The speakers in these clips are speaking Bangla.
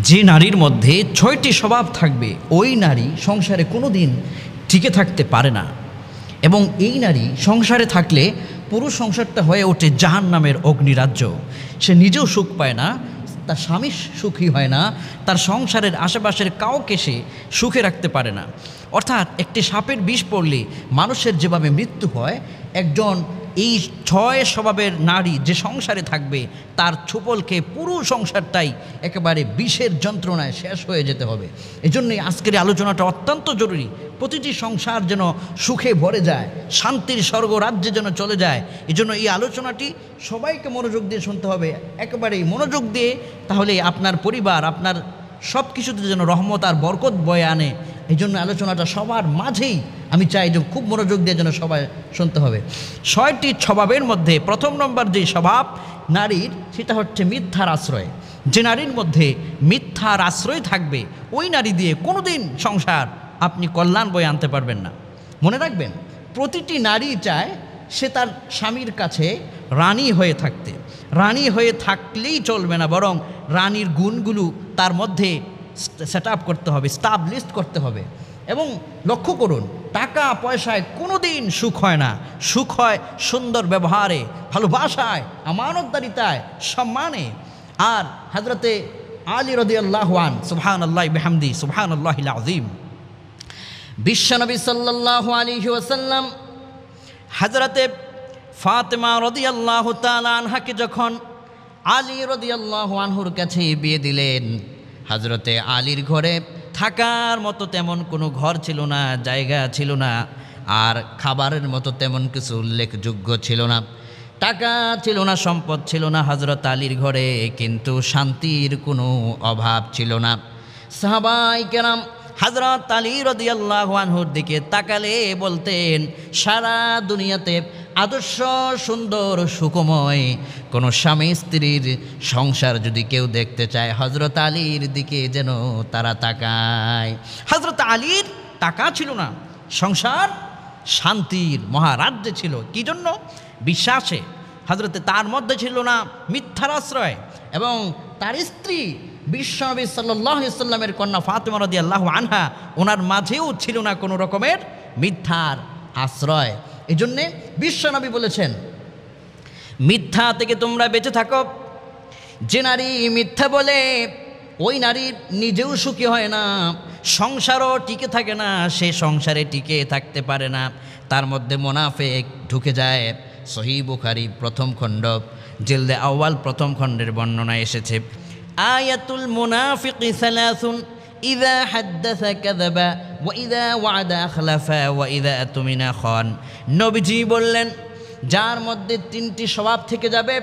যে নারীর মধ্যে ৬টি স্বভাব থাকবে ওই নারী সংসারে কোনো দিন টিকে থাকতে পারে না, এবং এই নারী সংসারে থাকলে পুরো সংসারটা হয়ে ওঠে জাহান্নামের অগ্নিরাজ্য। সে নিজেও সুখ পায় না, তার স্বামী সুখী হয় না, তার সংসারের আশেপাশের কাউকে সে সুখে রাখতে পারে না। অর্থাৎ একটি সাপের বিষ পড়লে মানুষের যেভাবে মৃত্যু হয়, একজন এই ৬ স্বভাবের নারী যে সংসারে থাকবে তার ছোপলকে পুরো সংসারটাই একেবারে বিষের যন্ত্রণায় শেষ হয়ে যেতে হবে। এজন্যই আজকের আলোচনাটা অত্যন্ত জরুরি। প্রতিটি সংসার যেন সুখে ভরে যায়, শান্তির স্বর্গরাজ্যে যেন চলে যায়। এজন্য এই আলোচনাটি সবাইকে মনোযোগ দিয়ে শুনতে হবে, একেবারেই মনোযোগ দিয়ে, তাহলে আপনার পরিবার, আপনার সব কিছুতে যেন রহমত আর বরকত বয়ে আনে। এই জন্য আলোচনাটা সবার মাঝেই আমি চাই যে খুব মনোযোগ দিয়ে যেন সবাই শুনতে হবে। ৬টি স্বভাবের মধ্যে প্রথম নম্বর যে স্বভাব নারীর, সেটা হচ্ছে মিথ্যার আশ্রয়। যে নারীর মধ্যে মিথ্যার আশ্রয় থাকবে ওই নারী দিয়ে কোনোদিন সংসার আপনি কল্যাণ বয়ে আনতে পারবেন না। মনে রাখবেন, প্রতিটি নারী চায় সে তার স্বামীর কাছে রানী হয়ে থাকতে। রানী হয়ে থাকলেই চলবে না, বরং রানীর গুণগুলো তার মধ্যে সেট আপ করতে হবে, স্টাবলিশড করতে হবে। এবং লক্ষ্য করুন, টাকা পয়সায় কোনো দিন সুখ হয় না। সুখ হয় সুন্দর ব্যবহারে, ভালোবাসায়, আমানতদারিতায়, সম্মানে। আর হযরতে আলী রাদিয়াল্লাহু আনহু, সুবহানাল্লাহি বিহামদি, সুবহানাল্লাহিল আযীম, বিশ্বনবী সাল্লাল্লাহু আলাইহি ওয়াসাল্লাম হযরতে ফাতেমা রাদিয়াল্লাহু তাআলা আনহাকে যখন আলী রাদিয়াল্লাহু আনহুর কাছে বিয়ে দিলেন, হযরতে আলীর ঘরে থাকার মতো তেমন কোনো ঘর ছিল না, জায়গা ছিল না, আর খাবারের মতো তেমন কিছু উল্লেখযোগ্য ছিল না। টাকা ছিল না, সম্পদ ছিল না হযরত আলীর ঘরে, কিন্তু শান্তির কোনো অভাব ছিল না। সাহাবায়ে কেরাম হযরত আলী রাদিয়াল্লাহু আনহুর দিকে তাকালে বলতেন, সারা দুনিয়াতে আদর্শ, সুন্দর, সুখময় কোনো স্বামী স্ত্রীর সংসার যদি কেউ দেখতে চায়, হযরত আলীর দিকে যেন তারা তাকায়। হযরত আলীর টাকা ছিল না, সংসার শান্তির মহারাজ্যে ছিল। কি জন্য? বিশ্বাসে। হযরতে তার মধ্যে ছিল না মিথ্যার আশ্রয়, এবং তার স্ত্রী বিশ্বনবী সাল্লাল্লাহু আলাইহি সাল্লামের কন্যা ফাতেমা রাদিয়াল্লাহু আনহা, ওনার মাঝেও ছিল না কোনো রকমের মিথ্যার আশ্রয়। এই জন্যে বিশ্বনবী বলেছেন, মিথ্যা থেকে তোমরা বেঁচে থাকো। যে নারী মিথ্যা বলে ওই নারী নিজেও সুখী হয় না, সংসারও টিকে থাকে না, সে সংসারে টিকে থাকতে পারে না, তার মধ্যে মুনাফিক ঢুকে যায়। সহিহ বুখারী প্রথম খণ্ড জিলদে আউয়াল প্রথম খণ্ডের বর্ণনা এসেছে, আয়াতুল মুনাফিকি সালাসুন, ইযা হাদ্দাসা কাযাবা ওয়া ইযা ওয়া'দা আখলাফা ওয়া ইযা আতুমিনা খান। নবীজি বললেন, যার মধ্যে 3টি স্বভাব থেকে যাবে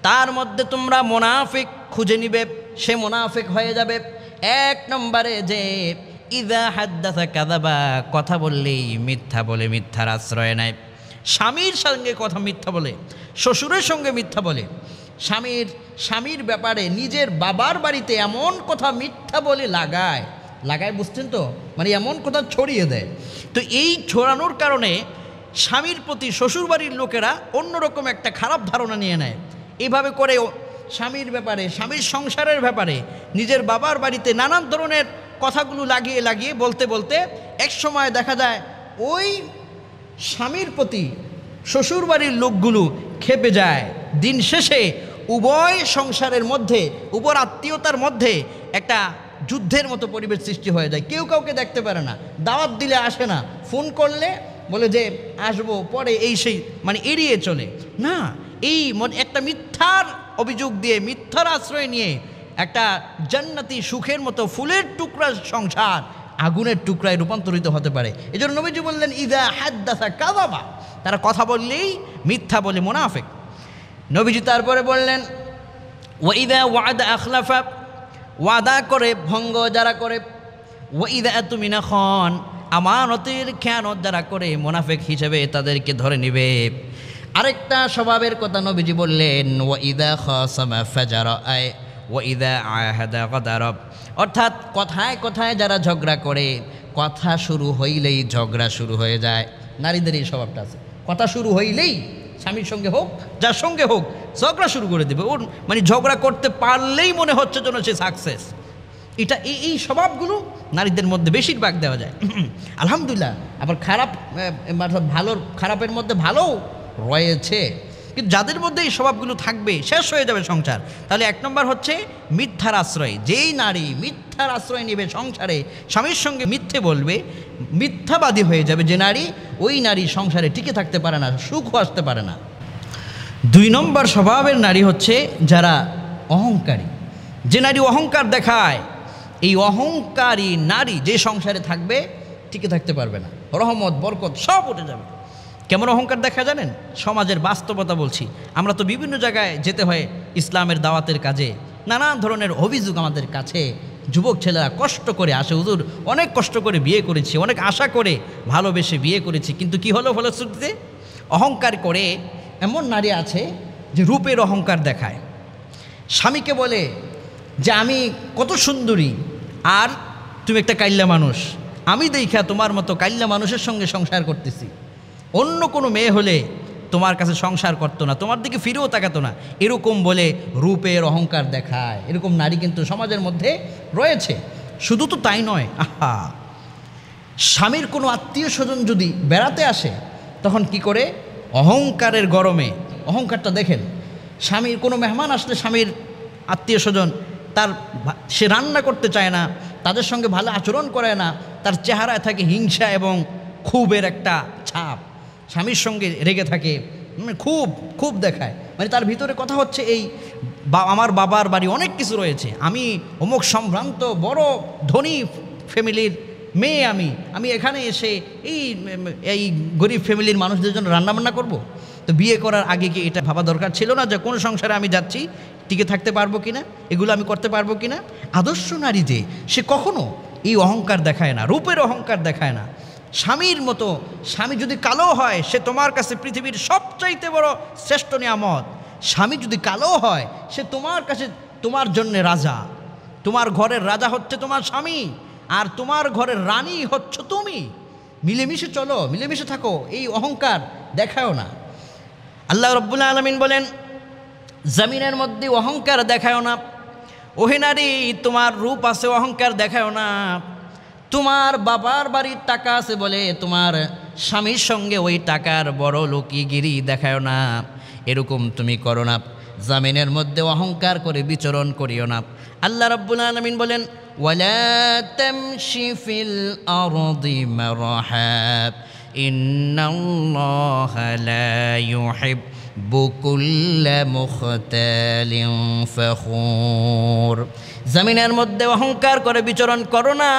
তার মধ্যে তোমরা মুনাফিক খুঁজে নিবে, সে মুনাফিক হয়ে যাবে। 1 নম্বরে যে ইযা হাদ্দাসা কাযাবা, কথা বললেই মিথ্যা বলে, মিথ্যার আশ্রয় নেয়। স্বামীর সঙ্গে কথা মিথ্যা বলে, শ্বশুরের সঙ্গে মিথ্যা বলে, স্বামীর ব্যাপারে নিজের বাবার বাড়িতে এমন কথা মিথ্যা বলে লাগায়, বুঝছেন তো, মানে এমন কথা ছড়িয়ে দেয়। তো এই ছড়ানোর কারণে স্বামীর প্রতি শ্বশুরবাড়ির লোকেরা অন্যরকম একটা খারাপ ধারণা নিয়ে নেয়। এইভাবে করে স্বামীর ব্যাপারে, স্বামীর সংসারের ব্যাপারে, নিজের বাবার বাড়িতে নানান ধরনের কথাগুলো লাগিয়ে লাগিয়ে বলতে বলতে এক সময় দেখা যায় ওই স্বামীর প্রতি শ্বশুরবাড়ির লোকগুলো খেপে যায়। দিন শেষে উভয় সংসারের মধ্যে, উপর আত্মীয়তার মধ্যে একটা যুদ্ধের মতো পরিবেশ সৃষ্টি হয়ে যায়। কেউ কাউকে দেখতে পারে না, দাওয়াত দিলে আসে না, ফোন করলে বলে যে আসবো পরে, এই সেই, মানে এড়িয়ে চলে না। এই একটা মিথ্যার অভিযোগ দিয়ে, মিথ্যার আশ্রয় নিয়ে একটা জান্নাতি সুখের মতো ফুলের টুকরা সংসার আগুনের টুকরায় রূপান্তরিত হতে পারে। এই জন্য নবীজি বললেন, ইযা হাদ্দাসা কাযাবা, তারা কথা বললেই মিথ্যা বলে মুনাফিক। নবীজি তারপরে বললেন, ওয়া ইযা ওয়া'দা আখলাফা, ওয়াদা করে ভঙ্গ যারা করে, ওয়া ইযা আতুমিনা খান, আমানতের খেয়ানত যারা করে, মুনাফিক হিসেবে তাদেরকে ধরে নেবে। আরেকটা স্বভাবের কথা নবীজি বললেন, ওয়া ইযা খাসামা ফাজারা, ওয়া ইযা আহাদা গাদারা, অর্থাৎ কথায় কথায় যারা ঝগড়া করে, কথা শুরু হইলেই ঝগড়া শুরু হয়ে যায়। নারীদের এই স্বভাবটা আছে, কথা শুরু হইলেই স্বামীর সঙ্গে হোক, যার সঙ্গে হোক, ঝগড়া শুরু করে দেবে। ওর মানে ঝগড়া করতে পারলেই মনে হচ্ছে যেন সে সাকসেস, এটা এই স্বভাবগুলো নারীদের মধ্যে বেশিরভাগ দেওয়া যায়। আলহামদুলিল্লাহ, আবার ভালো খারাপের মধ্যে ভালোও রয়েছে, কিন্তু যাদের মধ্যে এই স্বভাবগুলো থাকবে শেষ হয়ে যাবে সংসার। তাহলে 1 নম্বর হচ্ছে মিথ্যার আশ্রয়। যেই নারী মিথ্যার আশ্রয় নেবে সংসারে, স্বামীর সঙ্গে মিথ্যে বলবে, মিথ্যাবাদী হয়ে যাবে যে নারী, ওই নারী সংসারে টিকে থাকতে পারে না, সুখও আসতে পারে না। 2 নম্বর স্বভাবের নারী হচ্ছে যারা অহংকারী। যে নারী অহংকার দেখায়, এই অহংকারী নারী যে সংসারে থাকবে টিকে থাকতে পারবে না, রহমত বরকত সব উঠে যাবে। কেমন অহংকার দেখা জানেন? সমাজের বাস্তবতা বলছি। আমরা তো বিভিন্ন জায়গায় যেতে হয় ইসলামের দাওয়াতের কাজে, নানান ধরনের অভিযোগ আমাদের কাছে। যুবক ছেলেরা কষ্ট করে আসে, হুজুর অনেক কষ্ট করে বিয়ে করেছি, অনেক আশা করে ভালোবেসে বিয়ে করেছি, কিন্তু কি হলো ফলশ্রুতিতে? অহংকার করে। এমন নারী আছে যে রূপের অহংকার দেখায়, স্বামীকে বলে যে আমি কত সুন্দরী, আর তুমি একটা কাইল্লা মানুষ, আমি দেখা তোমার মতো কাইল্লা মানুষের সঙ্গে সংসার করতেছি। অন্য কোনো মেয়ে হলে তোমার কাছে সংসার করতো না, তোমার দিকে ফিরেও তাকাতো না, এরকম বলে রূপের অহংকার দেখায়। এরকম নারী কিন্তু সমাজের মধ্যে রয়েছে। শুধু তো তাই নয়, আহা, স্বামীর কোনো আত্মীয় স্বজন যদি বেড়াতে আসে, তখন কি করে? অহংকারের গরমে, অহংকারটা দেখেন, স্বামীর কোনো মেহমান আসলে স্বামীর আত্মীয় স্বজন সে রান্না করতে চায় না, তাদের সঙ্গে ভালো আচরণ করে না, তার চেহারায় থাকে হিংসা এবং ক্ষোভের একটা ছাপ, স্বামীর সঙ্গে রেগে থাকে, খুব দেখায়। মানে তার ভিতরে কথা হচ্ছে এই আমার বাবার বাড়ি অনেক কিছু রয়েছে, আমি অমুক সম্ভ্রান্ত বড় ধনী ফ্যামিলির মেয়ে, আমি এখানে এসে এই গরিব ফ্যামিলির মানুষদের জন্য রান্নাবান্না করব। তো বিয়ে করার আগে কি এটা ভাবা দরকার ছিল না যে কোন সংসারে আমি যাচ্ছি, টিকে থাকতে পারবো কিনা, এগুলো আমি করতে পারবো কিনা? আদর্শ নারী যে, সে কখনো এই অহংকার দেখায় না, রূপের অহংকার দেখায় না। স্বামীর মতো, স্বামী যদি কালো হয়, সে তোমার কাছে পৃথিবীর সবচাইতে বড় শ্রেষ্ঠ নিয়ামত। স্বামী যদি কালো হয়, সে তোমার কাছে তোমার জন্য রাজা। তোমার ঘরের রাজা হচ্ছে তোমার স্বামী, আর তোমার ঘরের রানী হচ্ছ তুমি। মিলেমিশে চলো, মিলেমিশে থাকো, এই অহংকার দেখায়ও না। আল্লাহ রাব্বুল আলামিন বলেন, জমিনের মধ্যে অহংকার দেখায়ও না। ওহে নারী, তোমার রূপ আছে, অহংকার দেখায়ও না। তোমার বাবার বাড়ির টাকা আছে বলে তোমার স্বামীর সঙ্গে ওই টাকার বড় লোকিগিরি দেখায়ও না, এরকম তুমি করো না। জমিনের মধ্যে অহংকার করে বিচরণ করিও না। আল্লাহ রাব্বুল আলামিন বলেন, ওয়ালা তামশি ফিল আরদি মারহা ইন্নাল্লাহা লা ইউহিব্বু কুল্লা মুখতালিন ফখুর। জমিনের মধ্যে অহংকার করে বিচরণ করো না।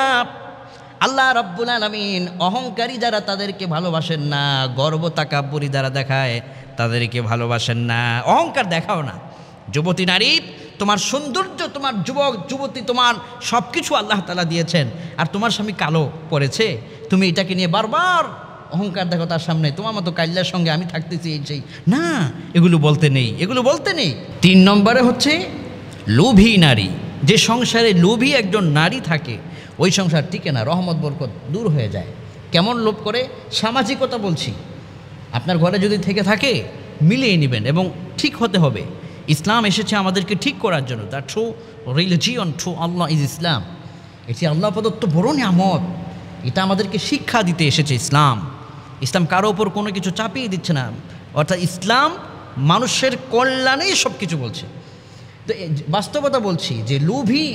আল্লাহ রাব্বুল আলামিন অহংকারী যারা তাদেরকে ভালোবাসেন না, গর্ব তাকাব্বুরি যারা দেখায় তাদেরকে ভালোবাসেন না। অহংকার দেখাও না। যুবতী নারী, তোমার সৌন্দর্য, তোমার যুবক যুবতী, তোমার সব কিছু আল্লাহ তাআলা দিয়েছেন, আর তোমার স্বামী কালো পড়েছে, তুমি এটাকে নিয়ে বারবার অহংকার দেখো তার সামনে, তোমার মতো কাইল্লার সঙ্গে আমি থাকতেছি, এই সেই না, এগুলো বলতে নেই, এগুলো বলতে নেই। 3 নম্বরে হচ্ছে লোভী নারী। যে সংসারে লোভী একজন নারী থাকে, ওই সংসার টিকে না, রহমত বরকত দূর হয়ে যায়। কেমন লোভ করে? সামাজিকতা বলছি। আপনার ঘরে যদি থেকে থাকে, মিলিয়ে নেবেন এবং ঠিক হতে হবে। ইসলাম এসেছে আমাদেরকে ঠিক করার জন্য। The true religion, true Allah is Islam. এটি আল্লাহ প্রদত্ত বড় নিয়ামত, এটা আমাদেরকে শিক্ষা দিতে এসেছে ইসলাম। ইসলাম কারো ওপর কোনো কিছু চাপিয়ে দিচ্ছে না, অর্থাৎ ইসলাম মানুষের কল্যাণেই সব কিছু বলছে। তো বাস্তবতা বলছি যে লোভী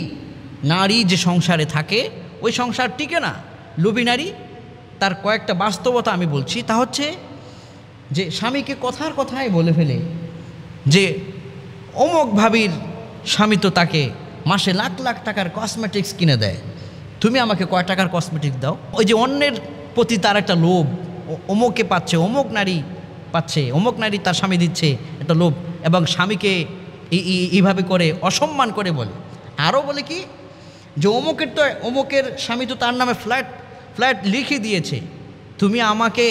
নারী যে সংসারে থাকে, ওই সংসার টিকে না। লোভী নারী, তার কয়েকটা বাস্তবতা আমি বলছি। তা হচ্ছে যে স্বামীকে কথার কথায় বলে ফেলে যে অমুক ভাবির স্বামী তো তাকে মাসে লাখ লাখ টাকার কসমেটিক্স কিনে দেয়, তুমি আমাকে কয় টাকার কসমেটিক্স দাও। ওই যে অন্যের প্রতি তার একটা লোভ, অমুকে পাচ্ছে, অমুক নারী পাচ্ছে, অমুক নারী তার স্বামী দিচ্ছে, একটা লোভ। এবং স্বামীকে এইভাবে করে অসম্মান করে বলে। আরও বলে কি যে অমুকের স্বামী তো তার নামে ফ্ল্যাট লিখে দিয়েছে, তুমি আমাকে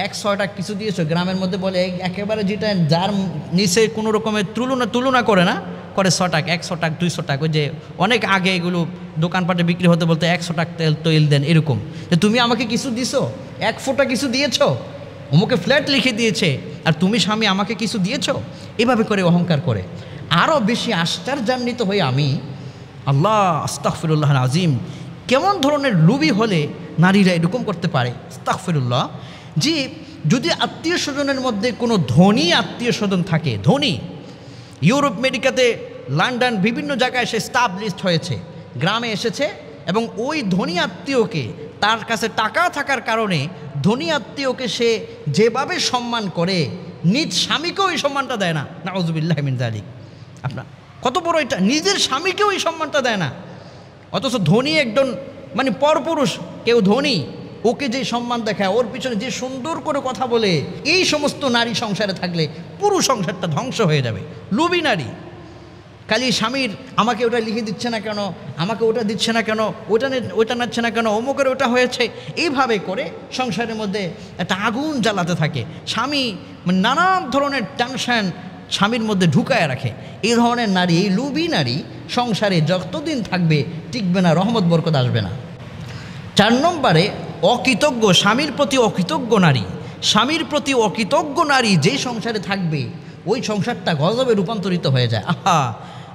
100 টাকা কিছু দিয়েছো। গ্রামের মধ্যে বলে একেবারে যেটা যার নিচে কোনো রকমের তুলনা করে না, করে 100 টাকা, 100 টাকা, 200 টাকা। ওই যে অনেক আগে এগুলো দোকানপাটে বিক্রি হতে বলতে 100 টাকা তেল দেন, এরকম। যে তুমি আমাকে কিছু দিছো, 1 ফোঁটা কিছু দিয়েছো, অমুকে ফ্ল্যাট লিখে দিয়েছে, আর তুমি স্বামী আমাকে কিছু দিয়েছো, এভাবে করে অহংকার করে। আরও বেশি আশ্চর্যান্বিত হয়ে আল্লাহ আস্তাগফিরুল্লাহ আজিম, কেমন ধরনের লুবি হলে নারীরা এরকম করতে পারে? আস্তাগফিরুল্লাহ। যে যদি আত্মীয় স্বজনের মধ্যে কোনো ধনী আত্মীয় স্বজন থাকে, ধনী, ইউরোপ আমেরিকাতে লন্ডন বিভিন্ন জায়গায় সে স্টাবলিশড হয়েছে, গ্রামে এসেছে এবং ওই ধনী আত্মীয়কে, তার কাছে টাকা থাকার কারণে ধনী আত্মীয়কে সে যেভাবে সম্মান করে নিজ স্বামীকেও এই সম্মানটা দেয় না। নাউযুবিল্লাহি মিন যালিক। আপনার কত বড় এটা, নিজের স্বামীকেও এই সম্মানটা দেয় না। অথচ ধনী একজন মানে পরপুরুষ, কেউ ধনী, ওকে যে সম্মান দেখায়, ওর পিছনে যে সুন্দর করে কথা বলে, এই সমস্ত নারী সংসারে থাকলে পুরো সংসারটা ধ্বংস হয়ে যাবে। লুবি নারী, খালি স্বামীর আমাকে ওটা লিখে দিচ্ছে না কেন, আমাকে ওটা দিচ্ছে না কেন, ওটা নাচ্ছে না কেন, অমুকের ওটা হয়েছে, এইভাবে করে সংসারের মধ্যে একটা আগুন জ্বালাতে থাকে। স্বামী নানান ধরনের টেনশন স্বামীর মধ্যে ঢুকায় রাখে। এই ধরনের নারী, এই লুবি নারী সংসারে যতদিন থাকবে টিকবে না, রহমত বরকত আসবে না। 4 নম্বরে অকৃতজ্ঞ, স্বামীর প্রতি অকৃতজ্ঞ নারী। স্বামীর প্রতি অকৃতজ্ঞ নারী যেই সংসারে থাকবে, ওই সংসারটা গজবে রূপান্তরিত হয়ে যায়। আহা,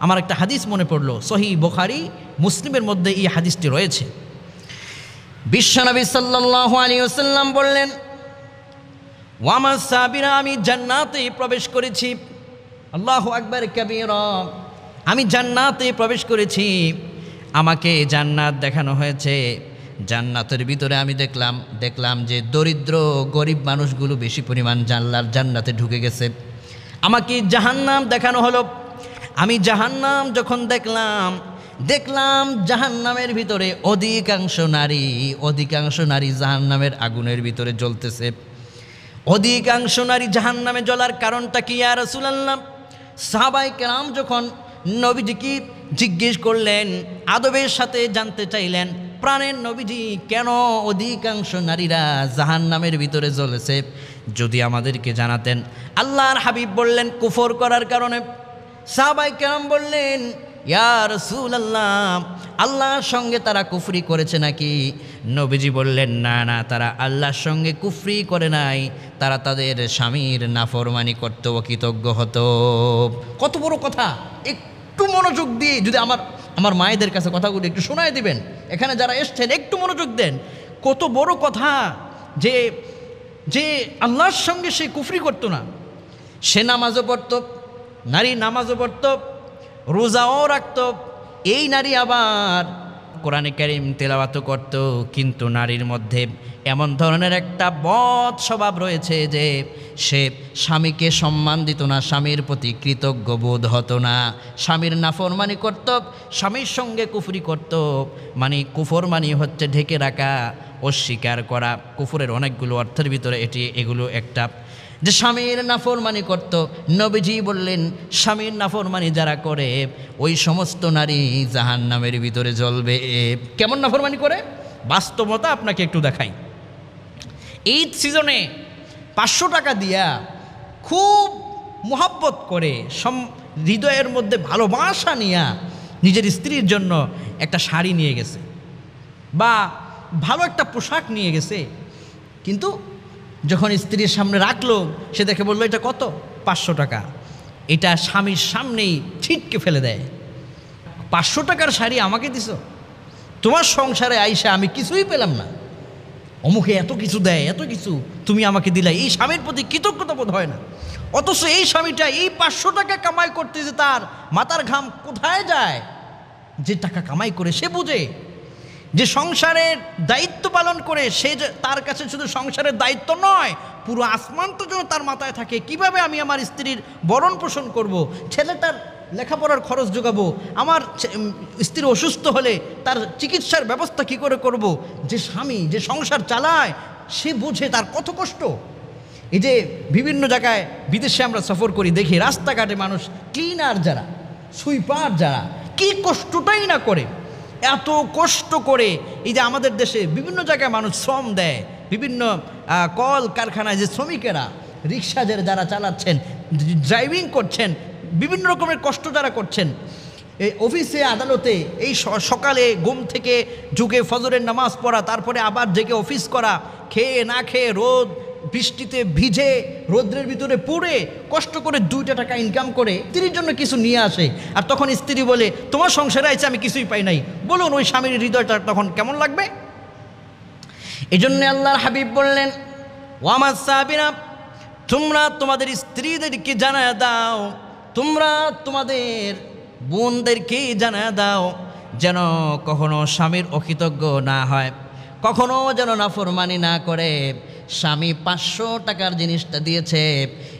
আমার একটা হাদিস মনে পড়লো, সহিহ বুখারী মুসলিমের মধ্যে এই হাদিসটি রয়েছে। বিশ্বনবী সাল্লাল্লাহু আলাইহি ওয়াসাল্লাম বললেন, ওয়ামা সাবিরা, আমি জান্নাতে প্রবেশ করেছি। আল্লাহু আকবার কাবীরা, আমি জান্নাতে প্রবেশ করেছি, আমাকে জান্নাত দেখানো হয়েছে। জান্নাতের ভিতরে আমি দেখলাম যে দরিদ্র গরিব মানুষগুলো বেশি পরিমাণ জান্নাতে ঢুকে গেছে। আমাকে জাহান্নাম দেখানো হলো। আমি জাহান্নাম যখন দেখলাম জাহান্নামের ভিতরে অধিকাংশ নারী জাহান্নামের আগুনের ভিতরে জ্বলতেছে। অধিকাংশ নারী জাহান্নামে জ্বলার কারণটা কি ইয়া রাসূলুল্লাহ? সাহাবায়ে কেরাম যখন নবীজিকে জিজ্ঞেস করলেন, আদবের সাথে জানতে চাইলেন, প্রাণের নবীজি কেন অধিকাংশ নারীরা জাহান্নামের ভিতরে জ্বলেছে, যদি আমাদেরকে জানাতেন। আল্লাহর হাবিব বললেন, কুফর করার কারণে। সাহাবায়ে কেরাম বললেন, ইয়া রাসূলুল্লাহ, আল্লাহর সঙ্গে তারা কুফরি করেছে নাকি? নবীজি বললেন, না, তারা আল্লাহর সঙ্গে কুফরি করে নাই, তারা তাদের স্বামীর নাফরমানি করত, অকৃতজ্ঞ হতো। কত বড় কথা! একটু মনোযোগ দিয়ে যদি আমার মায়েদের কাছে কথাগুলো একটু শোনায় দিবেন, এখানে যারা এসছেন একটু মনোযোগ দেন। কত বড় কথা যে আল্লাহর সঙ্গে সে কুফরি করতো না, সে নামাজও পড়ত, নারী নামাজও পড়ত, রোজাও রাখত। এই নারী আবার কোরআনে কারীম তেলাওয়াত করত, কিন্তু নারীর মধ্যে এমন ধরনের একটা বদ স্বভাব রয়েছে যে সে স্বামীকে সম্মান দিত না, স্বামীর প্রতি কৃতজ্ঞ বোধ হতো না, স্বামীর নাফরমানি করত, স্বামীর সঙ্গে কুফরি করত। মানে কুফরমানি হচ্ছে ঢেকে রাখা, অস্বীকার করা। কুফরের অনেকগুলো অর্থের ভিতরে এগুলো একটা, যে স্বামীর নাফরমানি করত। নবীজি বললেন, স্বামীর নাফরমানি যারা করে ওই সমস্ত নারী জাহান্নামের ভিতরে জ্বলবে। কেমন নাফরমানি করে? বাস্তবতা আপনাকে একটু দেখাই। ঈদ সিজনে 500 টাকা দিয়া খুব মোহাব্বত করে, হৃদয়ের মধ্যে ভালোবাসা নিয়া নিজের স্ত্রীর জন্য একটা শাড়ি নিয়ে গেছে বা ভালো একটা পোশাক নিয়ে গেছে, কিন্তু যখন স্ত্রীর সামনে রাখলো, সে দেখে বললো, এটা কত? 500 টাকা। এটা স্বামীর সামনেই ছিটকে ফেলে দেয়। 500 টাকার শাড়ি আমাকে দিছো? তোমার সংসারে আইসা আমি কিছুই পেলাম না, অমুকে এত কিছু দেয়, এত কিছু তুমি আমাকে দিলা। এই স্বামীর প্রতি কৃতজ্ঞতা বোধ হয় না। অথচ এই স্বামীটা এই 500 টাকা কামাই করতেছে, তার মাথার ঘাম কোথায় যায়? যে টাকা কামাই করে সে বুঝে, যে সংসারের দায়িত্ব পালন করে, সে তার কাছে শুধু সংসারের দায়িত্ব নয়, পুরো আসমান তো যেন তার মাথায় থাকে। কিভাবে আমি আমার স্ত্রীর ভরণ পোষণ করব, ছেলেটার লেখাপড়ার খরচ যোগাবো, আমার স্ত্রী অসুস্থ হলে তার চিকিৎসার ব্যবস্থা কি করে করব। যে স্বামী যে সংসার চালায় সে বোঝে তার কত কষ্ট। এই যে বিভিন্ন জায়গায় বিদেশে আমরা সফর করি, দেখি রাস্তাঘাটে মানুষ, ক্লিনার যারা, সুইপার যারা, কি কষ্টটাই না করে, এত কষ্ট করে। এই যে আমাদের দেশে বিভিন্ন জায়গায় মানুষ শ্রম দেয়, বিভিন্ন কল কারখানায় যে শ্রমিকেরা, রিক্সা যারা চালাচ্ছেন, ড্রাইভিং করছেন, বিভিন্ন রকমের কষ্ট যারা করছেন, এই অফিসে আদালতে, এই সকালে ঘুম থেকে যুগে ফজরের নামাজ পড়া, তারপরে আবার জেগে অফিস করা, খেয়ে না খেয়ে রোদ বৃষ্টিতে ভিজে রৌদ্রের ভিতরে পুড়ে কষ্ট করে 2টা টাকা ইনকাম করে স্ত্রীর জন্য কিছু নিয়ে আসে, আর তখন স্ত্রী বলে তোমার সংসারে আছে আমি কিছুই পাই নাই, বলুন ওই স্বামীর হৃদয়টা তখন কেমন লাগবে? এই জন্য আল্লাহর হাবিব বললেন, ওয়ামাস সাবিরা, তোমরা তোমাদের স্ত্রীদেরকে জানায় দাও, তোমরা তোমাদের বোনদেরকে জানায় দাও যেন কখনো স্বামীর অকৃতজ্ঞ না হয়, কখনো যেন নাফরমানি না করে। স্বামী 500 টাকার জিনিসটা দিয়েছে,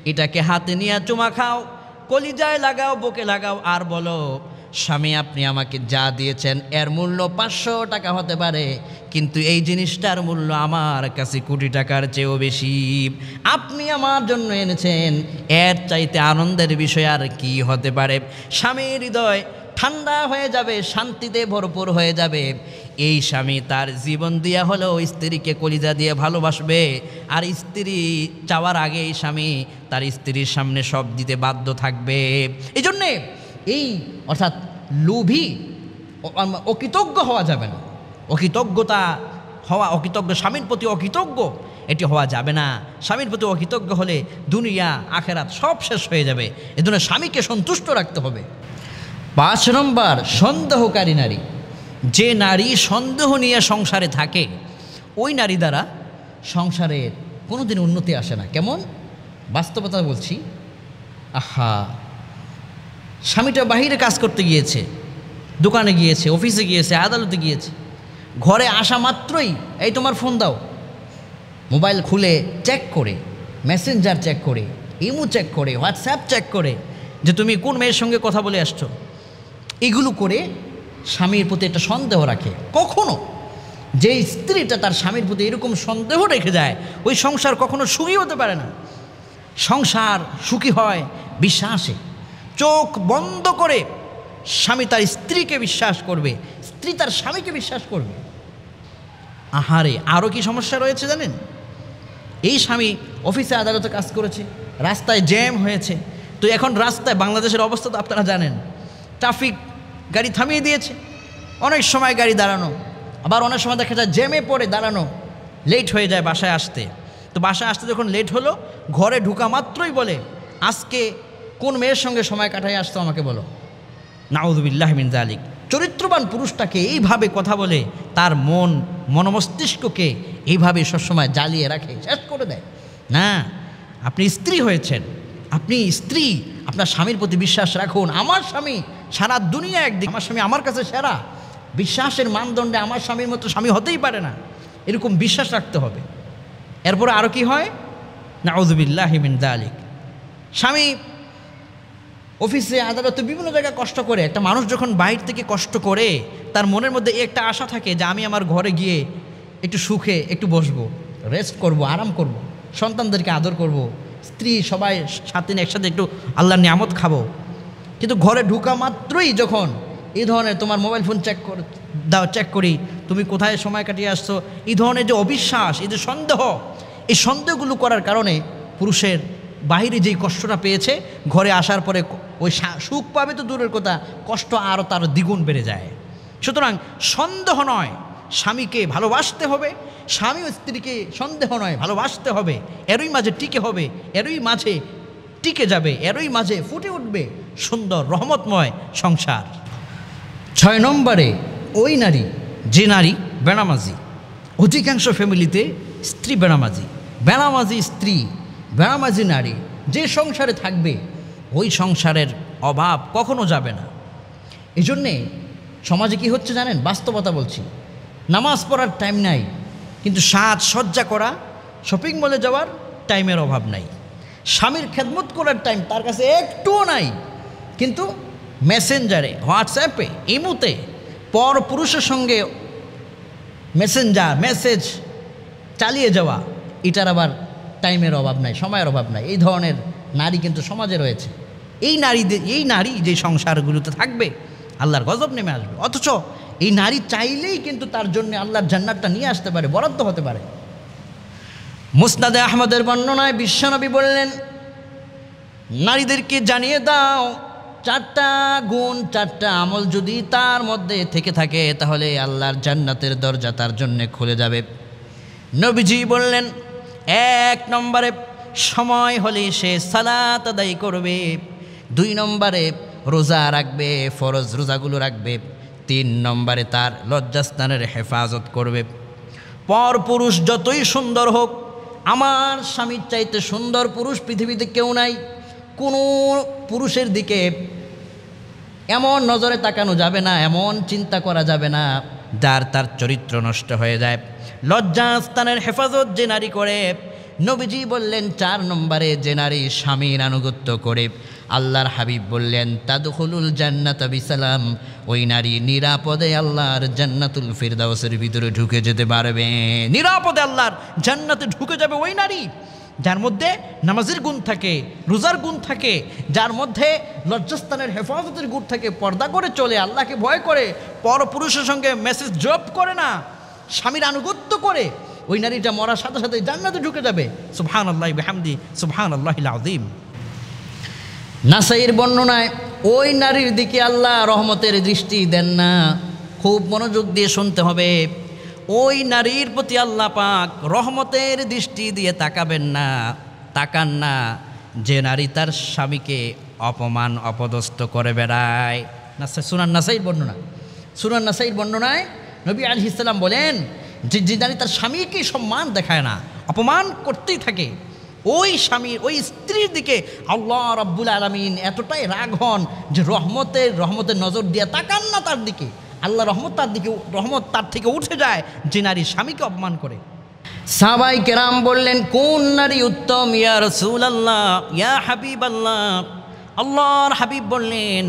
এটাকে হাতে নিয়ে চুমা খাও, কলিজায় লাগাও, বুকে লাগাও, আর বলো স্বামী আপনি আমাকে যা দিয়েছেন এর মূল্য 500 টাকা হতে পারে, কিন্তু এই জিনিসটার মূল্য আমার কাছে কোটি টাকার চেয়েও বেশি। আপনি আমার জন্য এনেছেন, এর চাইতে আনন্দের বিষয় আর কি হতে পারে? স্বামীর হৃদয় ঠান্ডা হয়ে যাবে, শান্তিতে ভরপুর হয়ে যাবে। এই স্বামী তার জীবন দিয়া হলেও স্ত্রীকে কলিজা দিয়ে ভালোবাসবে, আর স্ত্রী চাওয়ার আগে এই স্বামী তার স্ত্রীর সামনে সব দিতে বাধ্য থাকবে। এই জন্যে এই অর্থাৎ লোভী অকৃতজ্ঞ হওয়া যাবে না, অকৃতজ্ঞতা হওয়া, অকৃতজ্ঞ স্বামীর প্রতি অকৃতজ্ঞ এটি হওয়া যাবে না। স্বামীর প্রতি অকৃতজ্ঞ হলে দুনিয়া আখেরাত সব শেষ হয়ে যাবে। এজন্য স্বামীকে সন্তুষ্ট রাখতে হবে। 5 নম্বর, সন্দেহকারী নারী। যে নারী সন্দেহ নিয়ে সংসারে থাকে, ওই নারী দ্বারা সংসারের কোনোদিন উন্নতি আসে না। কেমন? বাস্তবতা বলছি। আহা, স্বামীটা বাহিরে কাজ করতে গিয়েছে, দোকানে গিয়েছে, অফিসে গিয়েছে, আদালতে গিয়েছে, ঘরে আসা মাত্রই এই তোমার ফোন দাও, মোবাইল খুলে চেক করে, মেসেঞ্জার চেক করে, ইমো চেক করে, হোয়াটসঅ্যাপ চেক করে যে তুমি কোন মেয়ের সঙ্গে কথা বলে আসছো, এগুলো করে স্বামীর প্রতি একটা সন্দেহ রাখে। কখনো যে স্ত্রীটা তার স্বামীর প্রতি এরকম সন্দেহ রেখে যায়, ওই সংসার কখনো সুখী হতে পারে না। সংসার সুখী হয় বিশ্বাসে। চোখ বন্ধ করে স্বামী তার স্ত্রীকে বিশ্বাস করবে, স্ত্রী তার স্বামীকে বিশ্বাস করবে। আহারে, আরও কি সমস্যা রয়েছে জানেন? এই স্বামী অফিসে আদালতে কাজ করেছে, রাস্তায় জ্যাম হয়েছে, তো এখন রাস্তায় বাংলাদেশের অবস্থা তো আপনারা জানেন, ট্রাফিক গাড়ি থামিয়ে দিয়েছে, অনেক সময় গাড়ি দাঁড়ানো, আবার অনেক সময় দেখা যায় জ্যামে পড়ে দাঁড়ানো, লেট হয়ে যায় বাসায় আসতে। তো বাসায় আসতে যখন লেট হলো, ঘরে ঢুকা মাত্রই বলে আজকে কোন মেয়ের সঙ্গে সময় কাটাই আসতো আমাকে বলো। নাউযুবিল্লাহ মিন যালিক। চরিত্রবান পুরুষটাকে এইভাবে কথা বলে তার মনমস্তিষ্ককে এইভাবে সবসময় জ্বালিয়ে রাখে, শেষ করে দেয়। না, আপনি স্ত্রী হয়েছেন, আপনি স্ত্রী, আপনার স্বামীর প্রতি বিশ্বাস রাখুন। আমার স্বামী সারা দুনিয়া একদিন, আমার স্বামী আমার কাছে সেরা, বিশ্বাসের মানদণ্ডে আমার স্বামীর মতো স্বামী হতেই পারে না, এরকম বিশ্বাস রাখতে হবে। এরপরে আরও কি হয়? নাউযুবিল্লাহ মিন যালিক। স্বামী অফিসে আদালতে বিভিন্ন জায়গায় কষ্ট করে, একটা মানুষ যখন বাইরে থেকে কষ্ট করে, তার মনের মধ্যে একটা আশা থাকে যে আমি আমার ঘরে গিয়ে একটু সুখে একটু বসবো, রেস্ট করব, আরাম করব, সন্তানদেরকে আদর করব, স্ত্রী সবাই সাথে একসাথে একটু আল্লাহর নিয়ামত খাবো। কিন্তু ঘরে ঢুকা মাত্রই যখন এই ধরনের তোমার মোবাইল ফোন চেক করি, তুমি কোথায় সময় কাটিয়ে আসছো, এই ধরনের যে অবিশ্বাস, এই যে সন্দেহ, এই সন্দেহগুলো করার কারণে পুরুষের বাইরে যেই কষ্টটা পেয়েছে, ঘরে আসার পরে ওই সুখ পাবে তো দূরের কথা, কষ্ট আরও তার দ্বিগুণ বেড়ে যায়। সুতরাং সন্দেহ নয়, স্বামীকে ভালোবাসতে হবে, স্বামী ও স্ত্রীকে সন্দেহ নয় ভালোবাসতে হবে, এরই মাঝে টিকে হবে, এরই মাঝে টিকে যাবে, এরই মাঝে ফুটে উঠবে সুন্দর রহমতময় সংসার। 6 নম্বরে, ওই নারী যে নারী বেনামাজি। অধিকাংশ ফ্যামিলিতে স্ত্রী বেনামাজি, বেনামাজি স্ত্রী, বেনামাজি নারী যে সংসারে থাকবে, ওই সংসারের অভাব কখনো যাবে না। এই জন্যে সমাজে কি হচ্ছে জানেন? বাস্তবতা বলছি, নামাজ পড়ার টাইম নাই, কিন্তু সাজসজ্জা করা, শপিং মলে যাওয়ার টাইমের অভাব নাই, স্বামীর খেদমত করার টাইম তার কাছে একটুও নাই, কিন্তু মেসেঞ্জারে, হোয়াটসঅ্যাপে, ইমোতে পর পুরুষের সঙ্গে মেসেজ চালিয়ে যাওয়া, এটার আবার টাইমের অভাব নাই, সময়ের অভাব নাই। এই ধরনের নারী কিন্তু সমাজে রয়েছে। এই নারী যে সংসারগুলোতে থাকবে, আল্লাহর গজব নেমে আসবে। অথচ এই নারী চাইলেই কিন্তু তার জন্য আল্লাহর জান্নাতটা নিয়ে আসতে পারে, বরাদ্দ হতে পারে। মুসনাদে আহমদের বর্ণনায় বিশ্বনবী বললেন, নারীদেরকে জানিয়ে দাও 4টা গুণ, 4টা আমল যদি তার মধ্যে থেকে থাকে, তাহলে আল্লাহর জান্নাতের দরজা তার জন্য খুলে যাবে। নবীজি বললেন, এক নম্বরে সময় হলে সে সালাত আদায় করবে, 2 নম্বরে রোজা রাখবে, ফরজ রোজাগুলো রাখবে, 3 নম্বরে তার লজ্জাস্থানের হেফাজত করবে। পরপুরুষ যতই সুন্দর হোক, আমার স্বামীর চাইতে সুন্দর পুরুষ পৃথিবীতে কেউ নাই। কোনো পুরুষের দিকে এমন নজরে তাকানো যাবে না, এমন চিন্তা করা যাবে না যার তার চরিত্র নষ্ট হয়ে যায়। লজ্জাস্থানের হেফাজত যে নারী করে, নবীজি বললেন 4 নম্বরে যে নারী স্বামীর আনুগত্য করে, আল্লাহর হাবিব বললেন তাদখুলুল জান্নাতা বিসালাম, ওই নারী নিরাপদে আল্লাহর জান্নাতুল ফিরদাউসের ভিতরে ঢুকে যেতে পারবে। নিরাপদে আল্লাহর জান্নাতে ঢুকে যাবে ওই নারী যার মধ্যে নামাজের গুণ থাকে, রোজার গুণ থাকে, যার মধ্যে লজ্জাস্থানের হেফাজতের গুণ থাকে, পর্দা করে চলে, আল্লাহকে ভয় করে, পরপুরুষের সঙ্গে মেসেজ জব করে না, স্বামীর আনুগত্য করে। ওই নারীটা মরার সাথে সাথে জান্নাতে ঢুকে যাবে। সুবহানাল্লাহি বিহামদি, সুবহানাল্লাহিল আযীম। নাসাইর বর্ণনায় ওই নারীর দিকে আল্লাহ রহমতের দৃষ্টি দেন না। খুব মনোযোগ দিয়ে শুনতে হবে। ওই নারীর প্রতি আল্লাহ পাক রহমতের দৃষ্টি দিয়ে তাকাবেন না, তাকান না যে নারী তার স্বামীকে অপমান অপদস্থ করে বেড়ায়। সুনান নাসাইর বর্ণনায় নবী আলাইহিস সালাম বলেন যে নারী তার স্বামীকে সম্মান দেখায় না, অপমান করতেই থাকে, ওই স্বামীর, ওই স্ত্রীর দিকে আল্লাহ রাব্বুল আলামিন এতটাই রাগ হন যে রহমতের নজর দিয়ে তাকান না তার দিকে। আল্লাহ রহমত তার থেকে উঠে যায় যে নারী স্বামীকে অপমান করে। সাহাবায়ে কেরাম বললেন, কোন নারী উত্তম ইয়া রাসূলুল্লাহ, ইয়া হাবিবাল্লাহ? আল্লাহর হাবিব বললেন,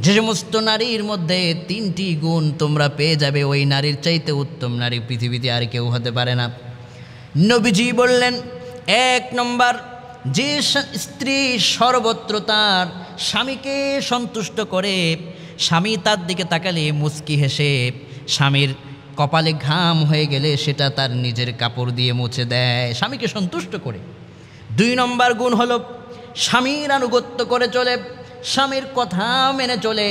যে সমস্ত নারীর মধ্যে 3টি গুণ তোমরা পেয়ে যাবে, ওই নারীর চাইতে উত্তম নারী পৃথিবীতে আর কেউ হতে পারে না। নবীজি বললেন, 1 নম্বর, যে স্ত্রী সর্বত্র তার স্বামীকে সন্তুষ্ট করে, স্বামী তার দিকে তাকালে মুচকি হেসে, স্বামীর কপালে ঘাম হয়ে গেলে সেটা তার নিজের কাপড় দিয়ে মুছে দেয়, স্বামীকে সন্তুষ্ট করে। 2 নম্বর গুণ হলো স্বামীর আনুগত্য করে চলে, স্বামীর কথা মেনে চলে,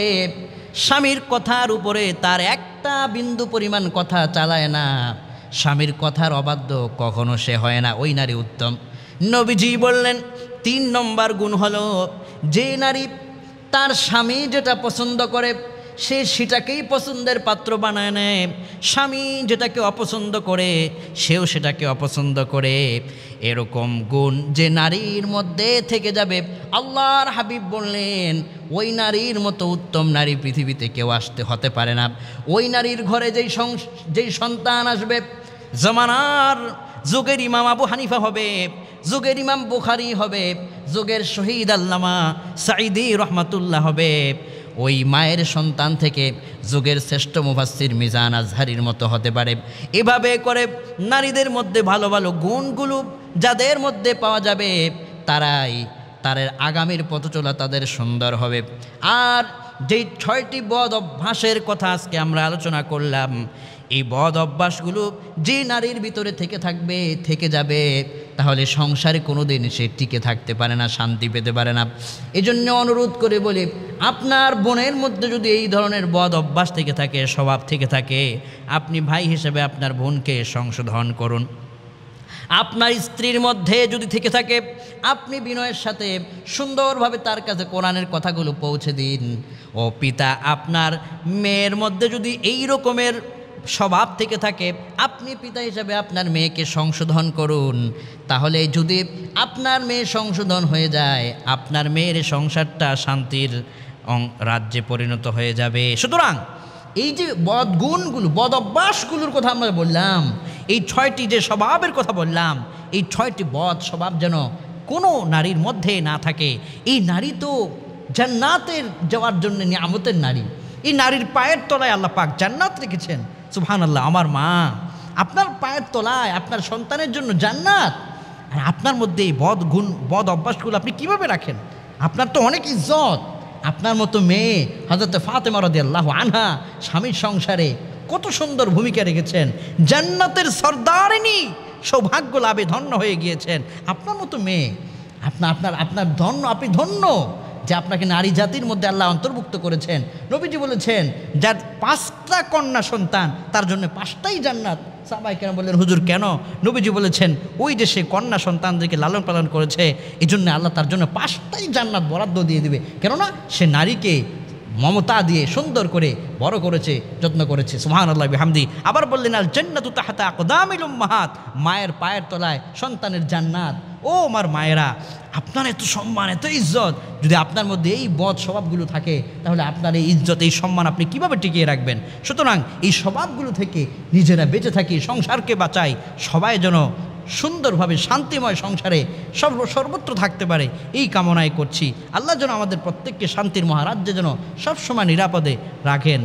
স্বামীর কথার উপরে তার একটা বিন্দু পরিমাণ কথা চালায় না, স্বামীর কথার অবাধ্য কখনো সে হয় না, ওই নারী উত্তম। নবীজি বললেন 3 নম্বর গুণ হলো যে নারী তার স্বামী যেটা পছন্দ করে সে সেটাকেই পছন্দের পাত্র বানায় নেয়, স্বামী যেটাকে অপছন্দ করে সেও সেটাকে অপছন্দ করে। এরকম গুণ যে নারীর মধ্যে থেকে যাবে, আল্লাহর হাবিব বললেন ওই নারীর মতো উত্তম নারী পৃথিবীতে কেউ হতে পারে না। ওই নারীর ঘরে যেই সন্তান আসবে, জামানার যুগের ইমাম আবু হানিফা হবে, যুগের ইমাম বুখারী হবে, যুগের শহীদ আল্লামা সাঈদী রহমাতুল্লাহ হবে, ওই মায়ের সন্তান থেকে যুগের শ্রেষ্ঠ মুফাসসির মিজান আজহারির মতো হতে পারে। এভাবে করে নারীদের মধ্যে ভালো ভালো গুণগুলো যাদের মধ্যে পাওয়া যাবে, তার আগামীর পথ চলা তাদের সুন্দর হবে। আর যেই 6টি বদ অভ্যাসের কথা আজকে আমরা আলোচনা করলাম, এই বদ অভ্যাসগুলো যে নারীর ভিতরে থেকে যাবে, তাহলে সংসারে কোনো দিন সে টিকে থাকতে পারে না, শান্তি পেতে পারে না। এজন্য অনুরোধ করে বলি, আপনার বোনের মধ্যে যদি এই ধরনের বদ অভ্যাস থেকে থাকে, স্বভাব থেকে থাকে, আপনি ভাই হিসেবে আপনার বোনকে সংশোধন করুন। আপনার স্ত্রীর মধ্যে যদি থেকে থাকে, আপনি বিনয়ের সাথে সুন্দরভাবে তার কাছে কোরআনের কথাগুলো পৌঁছে দিন। ও পিতা, আপনার মেয়ের মধ্যে যদি এই রকমের স্বভাব থেকে থাকে, আপনি পিতা হিসাবে আপনার মেয়েকে সংশোধন করুন। তাহলে যদি আপনার মেয়ে সংশোধন হয়ে যায়, আপনার মেয়ের সংসারটা শান্তির রাজ্যে পরিণত হয়ে যাবে। সুতরাং এই যে বদ অভ্যাসগুলোর কথা আমরা বললাম, এই 6টি যে স্বভাবের কথা বললাম, এই 6টি বদ স্বভাব যেন কোনো নারীর মধ্যে না থাকে। এই নারী তো জান্নাতের যাওয়ার জন্য নিয়ামতের নারী। এই নারীর পায়ের তলায় আল্লাহ পাক জান্নাত রেখেছেন। সুবহানাল্লাহ। আমার মা, আপনার পায়ের তলায় আপনার সন্তানের জন্য জান্নাত, আর আপনার মধ্যে এই বদ অভ্যাসগুলো আপনি কিভাবে রাখেন? আপনার তো অনেক ইজ্জত। আপনার মতো মেয়ে হযরত ফাতেমা রাদিয়াল্লাহু আনহা স্বামীর সংসারে কত সুন্দর ভূমিকা রেখেছেন, জান্নাতের সর্দারিনী, সৌভাগ্য লাভে ধন্য হয়ে গিয়েছেন। আপনার মতো মেয়ে, আপনার ধন্য, আপনি ধন্য যে আপনাকে নারী জাতির মধ্যে আল্লাহ অন্তর্ভুক্ত করেছেন। নবীজি বলেছেন যার 5টা কন্যা সন্তান তার জন্য 5টাই জান্নাত। সাহাবায়ে কেরাম বললেন হুজুর কেন? নবীজি বলেছেন ওই যে সে কন্যা সন্তানদেরকে লালন পালন করেছে, এই জন্য আল্লাহ তার জন্য 5টাই জান্নাত বরাদ্দ দিয়ে দিবে, কেননা সে নারীকে মমতা দিয়ে সুন্দর করে বড় করেছে, যত্ন করেছে। সুবহানাল্লাহি বিহামদি। আবার বললেন আল জান্নাতু তাহতা আকদামিল উম্মাহাত, মায়ের পায়ের তলায় সন্তানের জান্নাত। ও আমার মায়েরা, আপনার এত সম্মান, এত ইজ্জত, যদি আপনার মধ্যে এই বদ স্বভাবগুলো থাকে তাহলে আপনার এই ইজ্জত, এই সম্মান আপনি কিভাবে টিকিয়ে রাখবেন? সুতরাং এই স্বভাবগুলো থেকে নিজেরা বেঁচে থাকি, সংসারকে বাঁচাই, সবাই যেন সুন্দরভাবে শান্তিময় সংসারে সর্বত্র থাকতে পারে এই কামনাই করছি। আল্লাহ যেন আমাদের প্রত্যেককে শান্তির মহারাজ্যে যেন সবসময় নিরাপদে রাখেন।